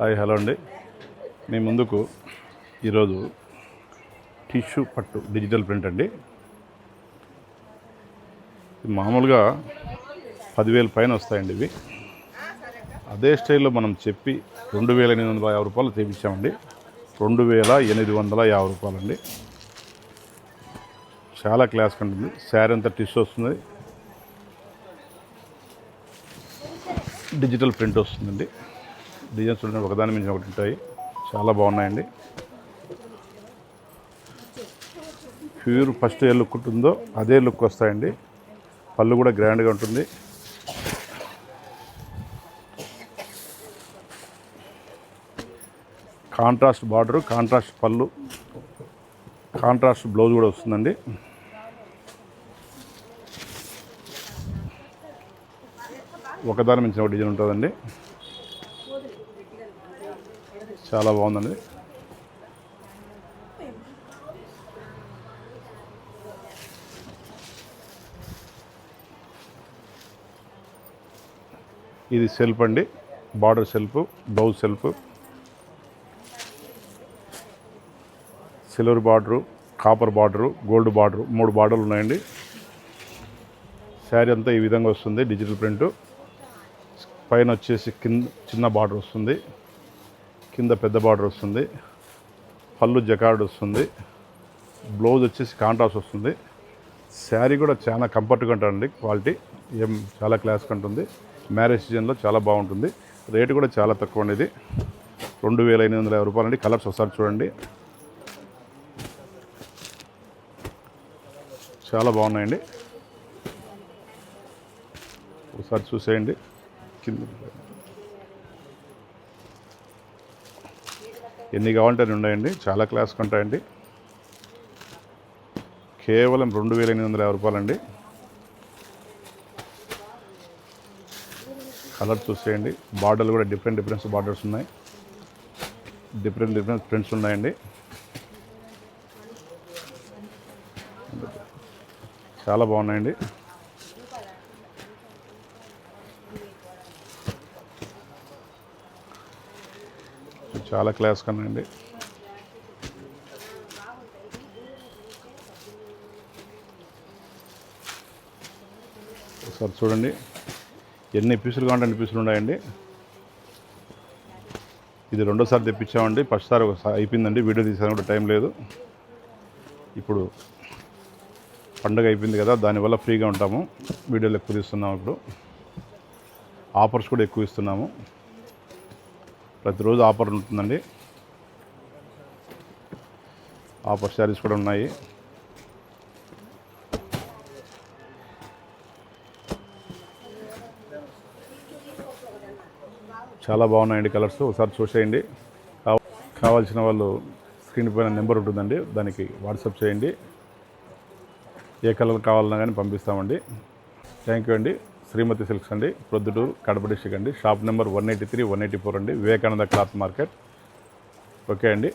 Hi hello అండి. మీ ముందుకు ఈరోజు టిష్యూ పట్టు డిజిటల్ ప్రింట్ అండి. మామూలుగా 10,000 పైన వస్తాయండి ఇవి. అదే స్టైల్లో మనం చెప్పి 2,850 రూపాయలు తెప్పించామండి. 2,850 రూపాయలండి. చాలా క్లాస్ ఉంటుంది. శారీ అంతా టిష్యూ వస్తుంది, డిజిటల్ ప్రింట్ వస్తుందండి. డిజైన్స్ చూడండి, ఒకదాని మించి ఒకటి ఉంటాయి. చాలా బాగున్నాయండి. ప్యూర్ ఫస్ట్ ఏ లుక్ ఉంటుందో అదే లుక్ వస్తాయండి. పళ్ళు కూడా గ్రాండ్గా ఉంటుంది. కాంట్రాస్ట్ బార్డరు, కాంట్రాస్ట్ పళ్ళు, కాంట్రాస్ట్ బ్లౌజ్ కూడా వస్తుందండి. ఒకదాని మించిన ఒక డిజైన్ ఉంటుందండి. చాలా బాగుందండి. ఇది సెల్ఫ్ అండి. Border self, blouse self, silver border, copper border, gold border, 3 బార్డర్లు ఉన్నాయండి. శారీ అంతా ఈ విధంగా వస్తుంది. డిజిటల్ ప్రింట్ పైన వచ్చేసి కింద చిన్న బార్డర్ వస్తుంది, కింద పెద్ద బార్డర్ వస్తుంది. పళ్ళు జకార్డ్ వస్తుంది. బ్లౌజ్ వచ్చేసి కాంట్రాస్ట్ వస్తుంది. శారీ కూడా చాలా కంఫర్ట్గా ఉంటుందండి. క్వాలిటీ ఏం చాలా క్లాస్గా ఉంటుంది. మ్యారేజ్ సీజన్లో చాలా బాగుంటుంది. రేటు కూడా చాలా తక్కువ అండి. ఇది 2,850 రూపాయలు అండి. కలర్స్ ఒకసారి చూడండి, చాలా బాగున్నాయండి. ఒకసారి చూసేయండి. కింద ఎన్ని కావాలంటే అన్ని ఉన్నాయండి. చాలా క్లాస్గా ఉంటాయండి. కేవలం 2,850 రూపాయలండి. కలర్ చూసేయండి. బార్డర్లు కూడా డిఫరెంట్ బార్డర్స్ ఉన్నాయి. డిఫరెంట్ ప్రింట్స్ ఉన్నాయండి. చాలా బాగున్నాయండి. చాలా క్లాస్ కనండి. ఒకసారి చూడండి. ఎన్ని పీసులు కావాలంటే అన్ని పీసులు ఉన్నాయండి. ఇది రెండోసారి తెప్పించామండి. ఫస్ట్ సారి ఒకసారి అయిపోయిందండి. వీడియో తీసాను కూడా టైం లేదు. ఇప్పుడు పండగ అయిపోయింది కదా, దానివల్ల ఫ్రీగా ఉంటాము. వీడియోలు ఎక్కువ తీస్తున్నాము. ఇప్పుడు ఆఫర్స్ కూడా ఎక్కువ ఇస్తున్నాము. ప్రతిరోజు ఆఫర్ ఉంటుందండి. ఆఫర్ శారీస్ కూడా ఉన్నాయి. చాలా బాగున్నాయండి కలర్స్. ఒకసారి చూసేయండి. కావాల్సిన వాళ్ళు స్క్రీన్ పైన నెంబర్ ఉంటుందండి, దానికి వాట్సాప్ చేయండి. ఏ కలర్ కావాలన్నా కానీ పంపిస్తామండి. థ్యాంక్ యూ అండి. శ్రీమతి సిల్క్స్ అండి, ప్రొద్దుటూరు, కడప డిస్ట్రిక్ట్ అండి. షాప్ నెంబర్ 183, 184 అండి, వివేకానంద క్లాత్ మార్కెట్. ఓకే అండి.